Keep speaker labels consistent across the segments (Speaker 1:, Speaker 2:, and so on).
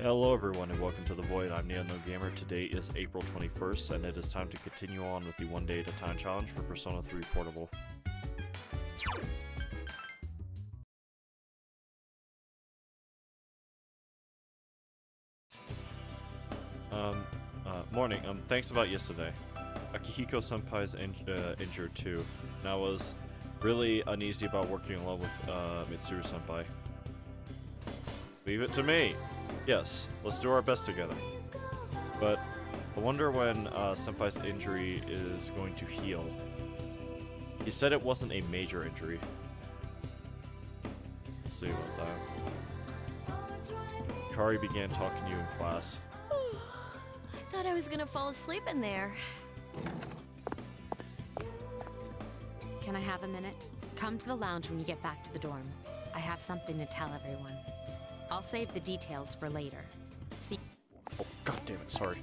Speaker 1: Hello everyone and welcome to The Void. I'm NeoNoGamer. Today is April 21st and it is time to continue on with the one day at a time challenge for Persona 3 Portable. Morning. Thanks about yesterday. Akihiko Senpai's injured too, and I was really uneasy about working alone with Mitsuru Senpai. Leave it to me! Yes, let's do our best together. But I wonder when Senpai's injury is going to heal. He said it wasn't a major injury. Let's see about that. Kari began talking to you in class.
Speaker 2: I thought I was gonna fall asleep in there.
Speaker 3: Can I have a minute? Come to the lounge when you get back to the dorm. I have something to tell everyone. I'll save the details for later. See.
Speaker 1: Oh, god damn it, sorry.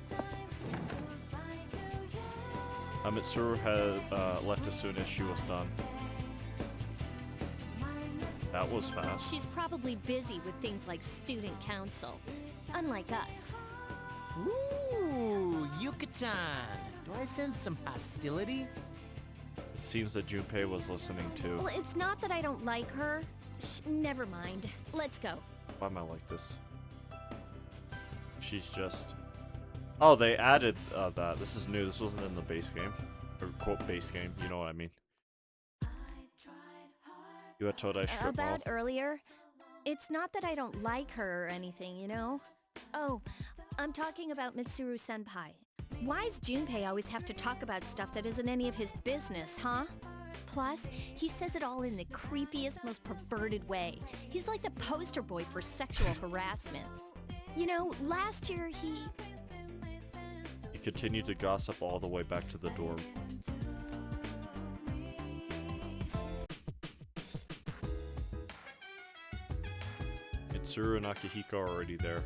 Speaker 1: Mitsuru had left as soon as she was done. That was fast.
Speaker 2: She's probably busy with things like student council, unlike us.
Speaker 4: Ooh, Yucatan! Do I sense some hostility?
Speaker 1: It seems that Junpei was listening too.
Speaker 2: Well, it's not that I don't like her. Never mind. Let's go.
Speaker 1: Why am I like this? She's just... Oh, they added that. This is new. This wasn't in the base game. Or quote base game. You know what I mean. You had told I strip
Speaker 2: About
Speaker 1: mall.
Speaker 2: earlier, it's not that I don't like her or anything, you know? Oh, I'm talking about Mitsuru Senpai. Why's Junpei always have to talk about stuff that isn't any of his business, huh? Plus, he says it all in the creepiest, most perverted way. He's like the poster boy for sexual harassment. You know, last year he
Speaker 1: continued to gossip all the way back to the dorm. Mitsuru and Akihiko are already there.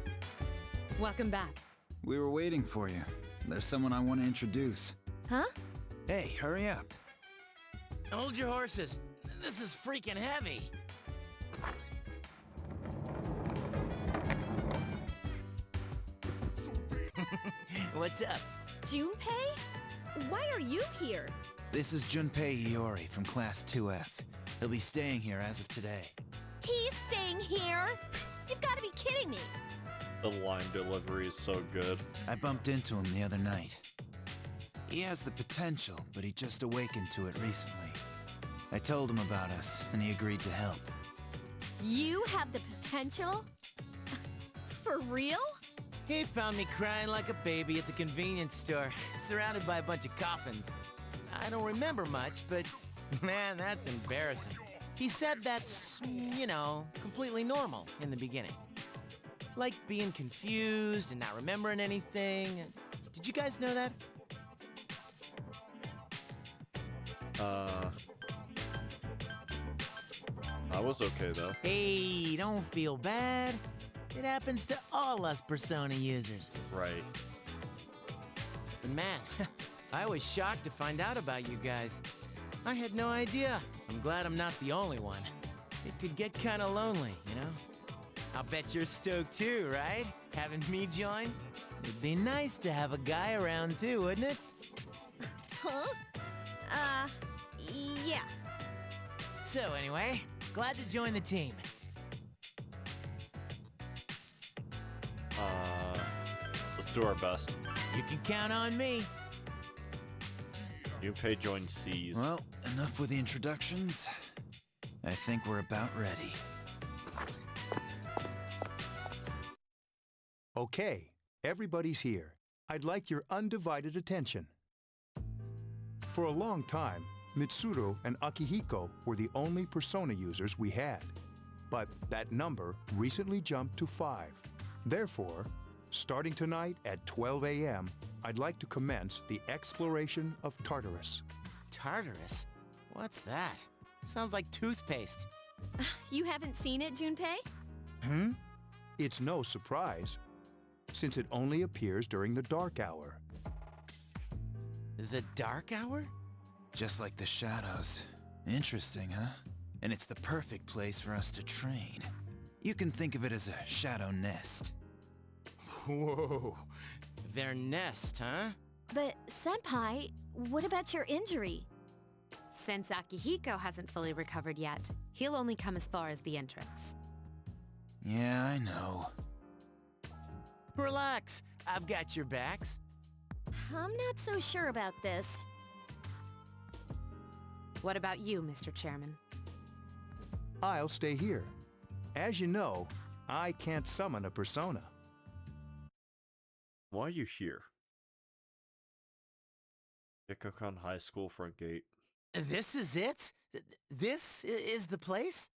Speaker 3: Welcome back.
Speaker 5: We were waiting for you. There's someone I want to introduce.
Speaker 2: Huh?
Speaker 5: Hey, hurry up.
Speaker 4: Hold your horses. This is freaking heavy. What's up?
Speaker 2: Junpei? Why are you here?
Speaker 5: This is Junpei Iori from Class 2F. He'll be staying here as of today.
Speaker 2: He's staying here? You've got to be kidding me.
Speaker 1: The line delivery is so good.
Speaker 5: I bumped into him the other night. He has the potential, but he just awakened to it recently. I told him about us, and he agreed to help.
Speaker 2: You have the potential? For real?
Speaker 4: He found me crying like a baby at the convenience store, surrounded by a bunch of coffins. I don't remember much, but man, that's embarrassing. He said that's, you know, completely normal in the beginning. Like being confused and not remembering anything. Did you guys know that?
Speaker 1: I was okay though.
Speaker 4: Hey, don't feel bad. It happens to all us Persona users.
Speaker 1: Right.
Speaker 4: But man, I was shocked to find out about you guys. I had no idea. I'm glad I'm not the only one. It could get kinda lonely, you know? I'll bet you're stoked too, right? Having me join? It'd be nice to have a guy around too, wouldn't it?
Speaker 2: Huh? Yeah.
Speaker 4: So anyway, glad to join the team.
Speaker 1: Let's do our best.
Speaker 4: You can count on me.
Speaker 1: Junpei joined C's.
Speaker 5: Well, enough with the introductions. I think we're about ready.
Speaker 6: Okay, everybody's here. I'd like your undivided attention. For a long time, Mitsuru and Akihiko were the only Persona users we had. But that number recently jumped to 5. Therefore, starting tonight at 12 a.m., I'd like to commence the exploration of Tartarus.
Speaker 4: Tartarus? What's that? Sounds like toothpaste.
Speaker 2: You haven't seen it, Junpei?
Speaker 4: Hmm?
Speaker 6: It's no surprise, since it only appears during the dark hour.
Speaker 4: The dark hour?
Speaker 5: Just like the shadows. Interesting, huh? And it's the perfect place for us to train. You can think of it as a shadow nest.
Speaker 4: Whoa. Their nest, huh?
Speaker 2: But, Senpai, what about your injury?
Speaker 3: Since Akihiko hasn't fully recovered yet, he'll only come as far as the entrance.
Speaker 5: Yeah, I know.
Speaker 4: Relax. I've got your backs.
Speaker 2: I'm not so sure about this.
Speaker 3: What about you, Mr. Chairman?
Speaker 6: I'll stay here. As you know, I can't summon a persona.
Speaker 1: Why are you here? Ikokan High School front gate.
Speaker 4: This is it? This is the place?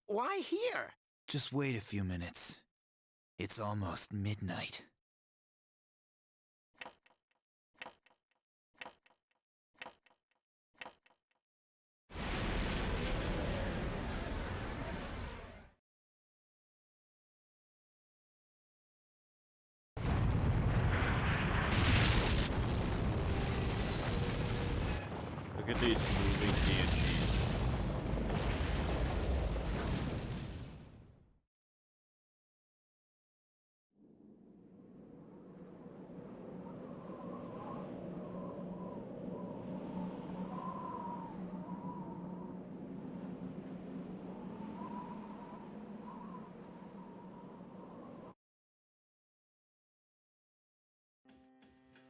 Speaker 4: Why here?
Speaker 5: Just wait a few minutes. It's almost midnight.
Speaker 1: Look at these moving PNGs.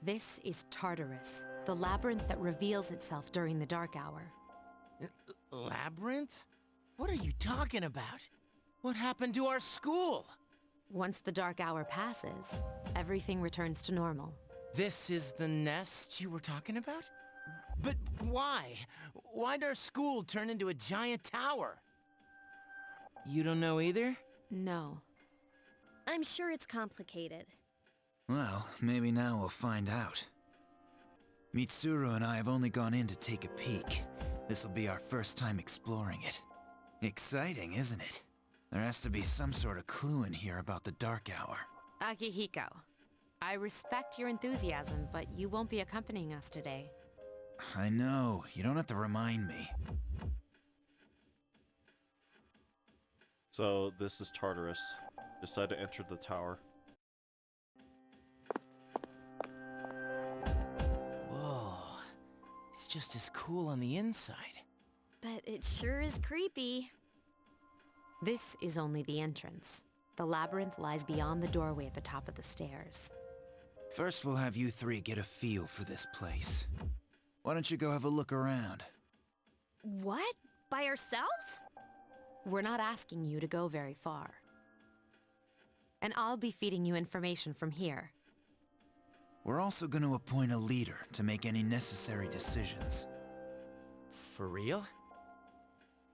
Speaker 3: This is Tartarus, the labyrinth that reveals itself during the dark hour.
Speaker 4: Labyrinth? What are you talking about? What happened to our school?
Speaker 3: Once the dark hour passes, everything returns to normal.
Speaker 4: This is the nest you were talking about? But why? Why'd our school turn into a giant tower? You don't know either?
Speaker 3: No.
Speaker 2: I'm sure it's complicated.
Speaker 5: Well, maybe now we'll find out. Mitsuru and I have only gone in to take a peek. This'll be our first time exploring it. Exciting, isn't it? There has to be some sort of clue in here about the dark hour.
Speaker 3: Akihiko, I respect your enthusiasm, but you won't be accompanying us today.
Speaker 5: I know, you don't have to remind me.
Speaker 1: So this is Tartarus. Decide to enter the tower.
Speaker 4: Whoa. It's just as cool on the inside.
Speaker 2: But it sure is creepy.
Speaker 3: This is only the entrance. The labyrinth lies beyond the doorway at the top of the stairs.
Speaker 5: First we'll have you three get a feel for this place. Why don't you go have a look around?
Speaker 2: What? By ourselves?
Speaker 3: We're not asking you to go very far. And I'll be feeding you information from here.
Speaker 5: We're also going to appoint a leader to make any necessary decisions.
Speaker 4: For real?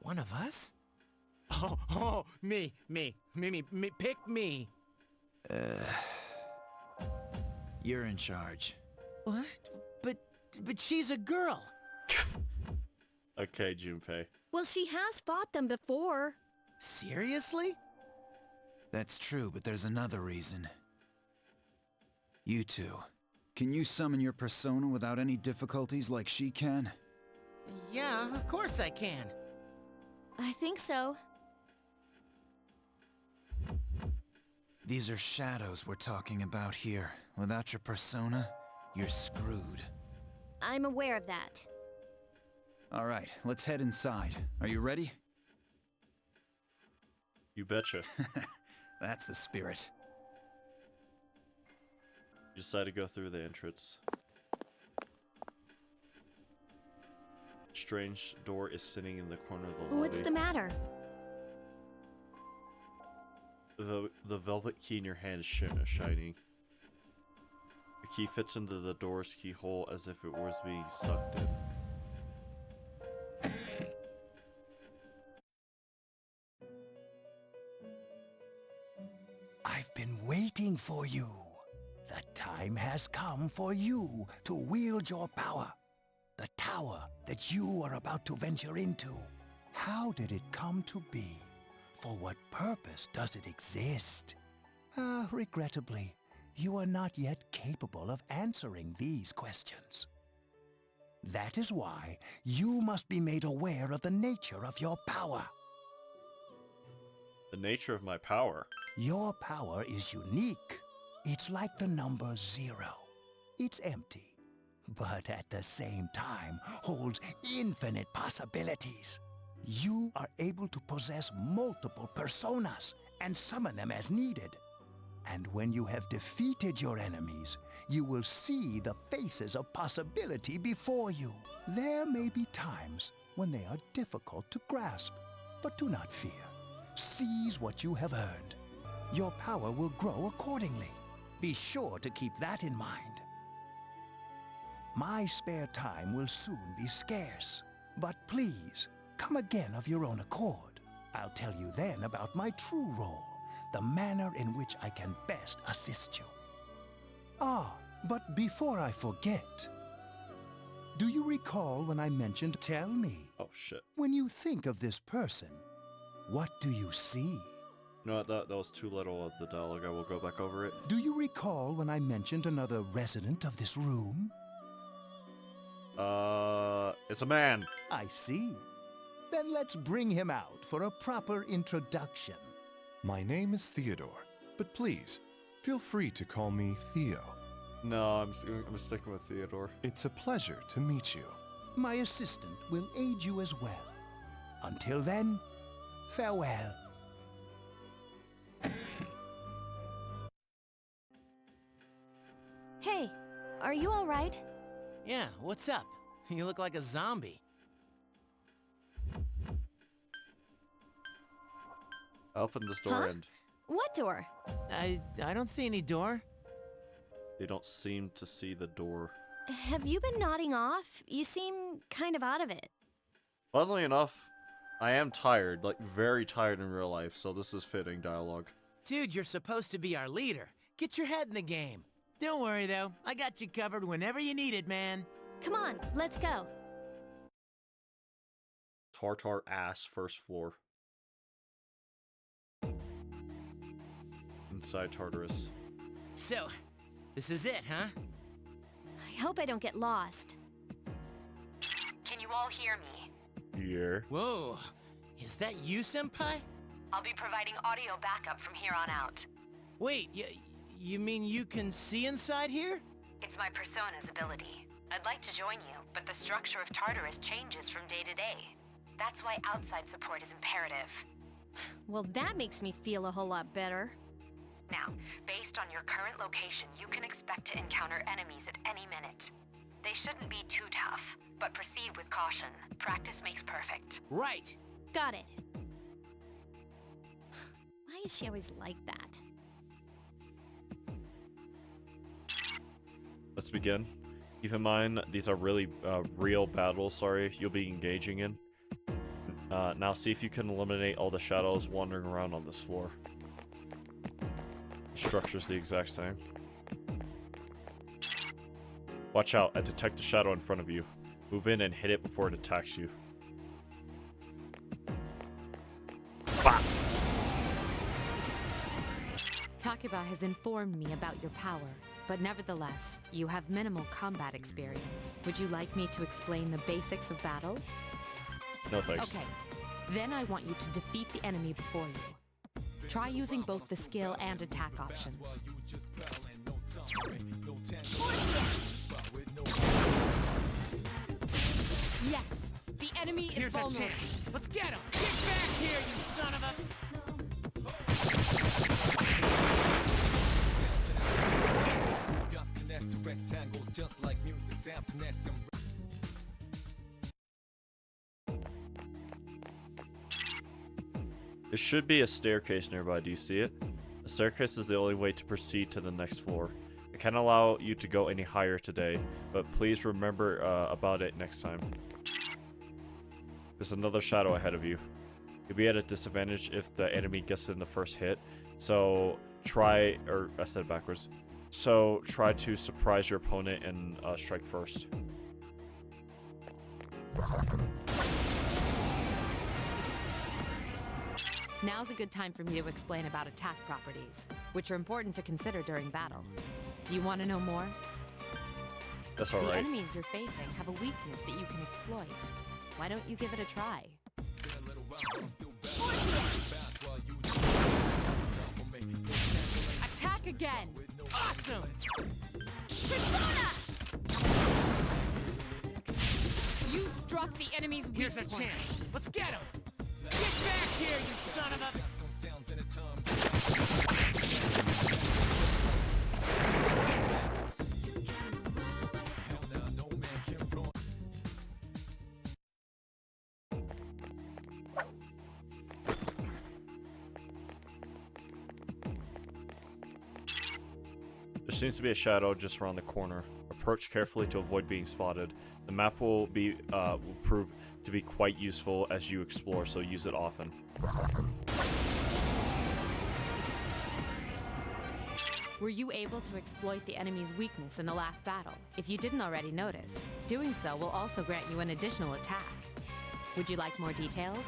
Speaker 4: One of us? Oh, me, pick me.
Speaker 5: You're in charge.
Speaker 4: What? But she's a girl.
Speaker 1: Okay, Junpei.
Speaker 2: Well, she has fought them before.
Speaker 4: Seriously?
Speaker 5: That's true, but there's another reason. You two, can you summon your persona without any difficulties like she can?
Speaker 4: Yeah, of course I can.
Speaker 2: I think so.
Speaker 5: These are shadows we're talking about here. Without your persona, you're screwed.
Speaker 2: I'm aware of that.
Speaker 5: All right, let's head inside. Are you ready?
Speaker 1: You betcha.
Speaker 5: That's the spirit.
Speaker 1: You decide to go through the entrance. Strange door is sitting in the corner of the lobby.
Speaker 2: What's the matter?
Speaker 1: The velvet key in your hand is shining. The key fits into the door's keyhole as if it was being sucked in.
Speaker 7: I've been waiting for you. The time has come for you to wield your power. The tower that you are about to venture into. How did it come to be? For what purpose does it exist? Regrettably, you are not yet capable of answering these questions. That is why you must be made aware of the nature of your power.
Speaker 1: The nature of my power.
Speaker 7: Your power is unique. It's like the number 0. It's empty, but at the same time holds infinite possibilities. You are able to possess multiple personas and summon them as needed. And when you have defeated your enemies, you will see the faces of possibility before you. There may be times when they are difficult to grasp, but do not fear. Seize what you have earned. Your power will grow accordingly. Be sure to keep that in mind. My spare time will soon be scarce, but please, come again of your own accord. I'll tell you then about my true role, the manner in which I can best assist you. Ah, but before I forget, do you recall when I mentioned tell me?
Speaker 1: Oh shit.
Speaker 7: When you think of this person, what do you see?
Speaker 1: No, that was too little of the dialogue. I will go back over it.
Speaker 7: Do you recall when I mentioned another resident of this room?
Speaker 1: It's a man.
Speaker 7: I see. Then let's bring him out for a proper introduction.
Speaker 8: My name is Theodore, but please, feel free to call me Theo.
Speaker 1: No, I'm sticking with Theodore.
Speaker 8: It's a pleasure to meet you.
Speaker 7: My assistant will aid you as well. Until then, farewell.
Speaker 2: Hey, are you all right?
Speaker 4: Yeah, what's up? You look like a zombie.
Speaker 1: I opened this door
Speaker 2: Huh?
Speaker 1: and
Speaker 2: What door?
Speaker 4: I don't see any door.
Speaker 1: they don't seem to see the door.
Speaker 2: Have you been nodding off? You seem kind of out of it.
Speaker 1: Funnily enough, I am tired, like very tired in real life, so this is fitting dialogue.
Speaker 4: Dude, you're supposed to be our leader. Get your head in the game. Don't worry though, I got you covered whenever you need it, man.
Speaker 2: Come on, let's go.
Speaker 1: Tartar ass first floor. Inside Tartarus.
Speaker 4: So, this is it, huh?
Speaker 2: I hope I don't get lost.
Speaker 3: Can you all hear me?
Speaker 1: Here.
Speaker 4: Whoa, is that you, Senpai?
Speaker 3: I'll be providing audio backup from here on out.
Speaker 4: Wait, you mean you can see inside here?
Speaker 3: It's my persona's ability. I'd like to join you, but the structure of Tartarus changes from day to day. That's why outside support is imperative.
Speaker 2: Well, that makes me feel a whole lot better.
Speaker 3: Now, based on your current location, you can expect to encounter enemies at any minute. They shouldn't be too tough, but proceed with caution. Practice makes perfect.
Speaker 4: Right.
Speaker 2: Got it. Why is she always like that?
Speaker 1: Let's begin. Keep in mind, these are really real battles, you'll be engaging in. Now see if you can eliminate all the shadows wandering around on this floor. The structure's the exact same. Watch out, I detect a shadow in front of you. Move in and hit it before it attacks you. Bah!
Speaker 3: Takuba has informed me about your power, but nevertheless, you have minimal combat experience. Would you like me to explain the basics of battle?
Speaker 1: No thanks.
Speaker 3: Okay, then I want you to defeat the enemy before you. Try using both the skill and attack options. Yes, the enemy is
Speaker 4: Here's a
Speaker 3: vulnerable.
Speaker 4: chance. Let's get him. Get back here, you son of a...
Speaker 1: There should be a staircase nearby, do you see it? A staircase is the only way to proceed to the next floor. I can't allow you to go any higher today, but please remember about it next time. There's another shadow ahead of you. You'll be at a disadvantage if the enemy gets in the first hit, so try, or I said it backwards. So try to surprise your opponent and strike first.
Speaker 3: Now's a good time for me to explain about attack properties, which are important to consider during battle. Do you want to know more?
Speaker 1: That's
Speaker 3: The
Speaker 1: alright.
Speaker 3: enemies you're facing have a weakness that you can exploit. Why don't you give it a try? Attack Attack again!
Speaker 4: Awesome!
Speaker 3: Persona! You struck the enemy's weak
Speaker 4: Here's our
Speaker 3: point.
Speaker 4: chance. Let's get him! Get back here, you son of a...
Speaker 1: There seems to be a shadow just around the corner. Approach carefully to avoid being spotted. The map will prove to be quite useful as you explore, so use it often.
Speaker 3: Were you able to exploit the enemy's weakness in the last battle? If you didn't already notice, doing so will also grant you an additional attack. Would you like more details?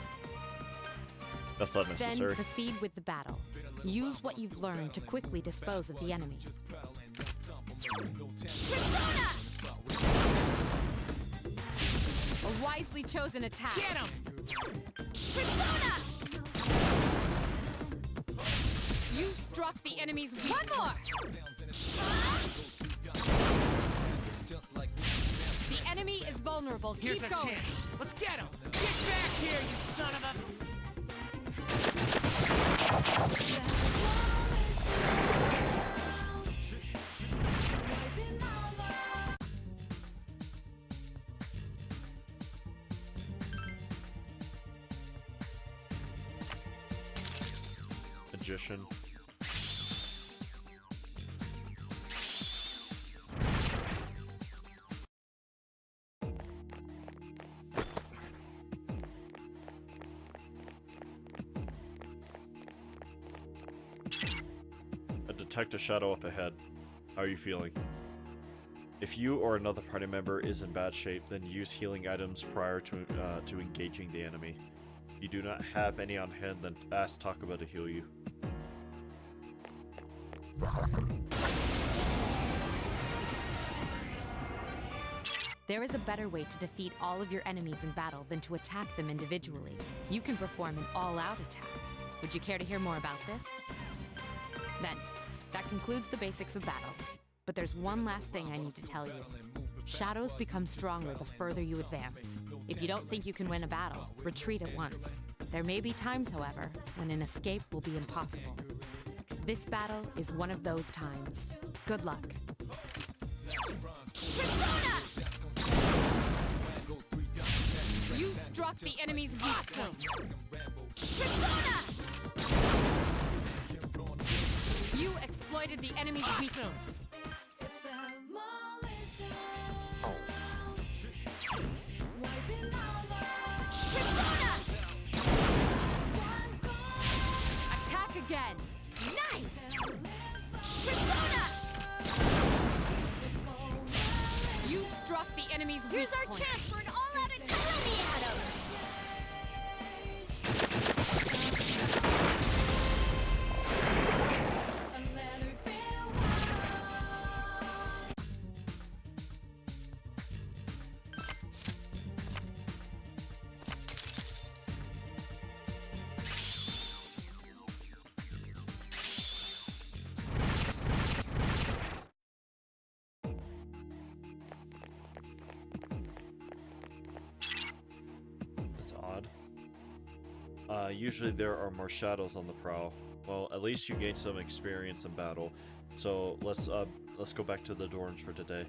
Speaker 1: That's not necessary.
Speaker 3: Then proceed with the battle. Use what you've learned to quickly dispose of the enemy. Persona! A wisely chosen attack.
Speaker 4: Get him!
Speaker 3: Persona! You struck the enemy's weak One more! The enemy is vulnerable.
Speaker 4: Here's
Speaker 3: Keep
Speaker 4: our
Speaker 3: going.
Speaker 4: chance. Let's get him! Get back here, you son of a...
Speaker 1: Magician. Detect a shadow up ahead. How are you feeling? If you or another party member is in bad shape, then use healing items prior to engaging the enemy. If you do not have any on hand, then ask Takaba to heal you.
Speaker 3: There is a better way to defeat all of your enemies in battle than to attack them individually. You can perform an all-out attack. Would you care to hear more about this? Then, that concludes the basics of battle. But there's one last thing I need to tell you. Shadows become stronger the further you advance. If you don't think you can win a battle, retreat at once. There may be times, however, when an escape will be impossible. This battle is one of those times. Good luck. Persona! You struck the enemy's weak point. Persona! You exploited the enemy's weakness. Persona! Attack again. Nice! Persona! You struck the enemy's weak
Speaker 2: Here's our
Speaker 3: point.
Speaker 2: chance for an all-out attack! Let me at him!
Speaker 1: That's odd. Usually there are more shadows on the prowl. Well, at least you gained some experience in battle. So let's go back to the dorms for today.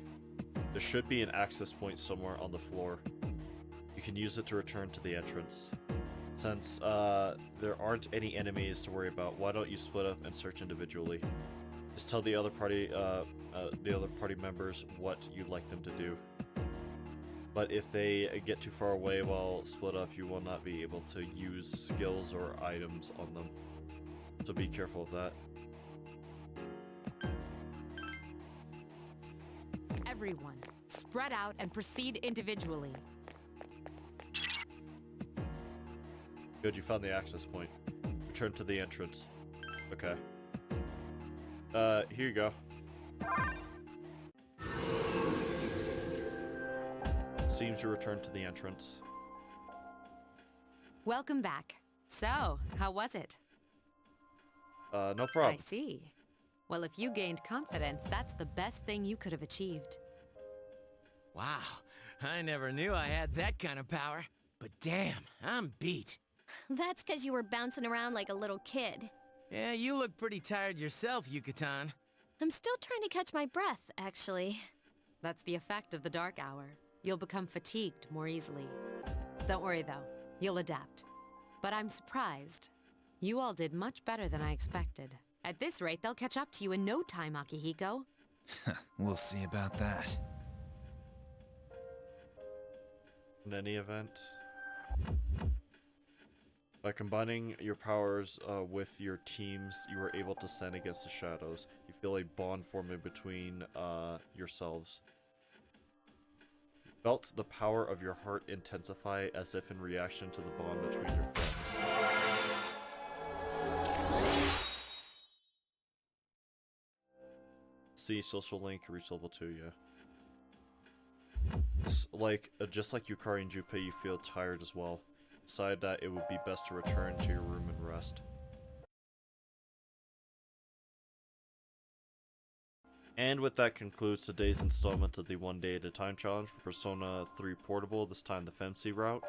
Speaker 1: There should be an access point somewhere on the floor. You can use it to return to the entrance. Since there aren't any enemies to worry about, why don't you split up and search individually? Just tell the other party members what you'd like them to do. But if they get too far away while split up, you will not be able to use skills or items on them. So be careful of that.
Speaker 3: Everyone, spread out and proceed individually.
Speaker 1: Good, you found the access point. Return to the entrance. Okay. Here you go. Seems to return to the entrance.
Speaker 3: Welcome back. So, how was it?
Speaker 1: No
Speaker 3: I
Speaker 1: problem.
Speaker 3: see. Well, if you gained confidence, that's the best thing you could have achieved.
Speaker 4: Wow, I never knew I had that kind of power. But damn, I'm beat.
Speaker 2: That's 'cause you were bouncing around like a little kid.
Speaker 4: Yeah, you look pretty tired yourself, Yucatan.
Speaker 2: I'm still trying to catch my breath, actually.
Speaker 3: That's the effect of the dark hour. You'll become fatigued more easily. Don't worry, though. You'll adapt. But I'm surprised. You all did much better than I expected. At this rate, they'll catch up to you in no time, Akihiko.
Speaker 5: We'll see about that.
Speaker 1: In any event, by combining your powers with your teams, you were able to stand against the shadows. You feel a bond forming between yourselves. You felt the power of your heart intensify as if in reaction to the bond between your friends. See social link, reach level 2, yeah. Just like Yukari and Junpei, you feel tired as well. Decide that it would be best to return to your room and rest. And with that concludes today's installment of the 1 Day at a Time challenge for Persona 3 Portable, this time the femc route.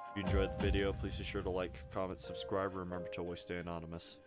Speaker 1: If you enjoyed the video, please be sure to like, comment, subscribe, and remember to always stay anonymous.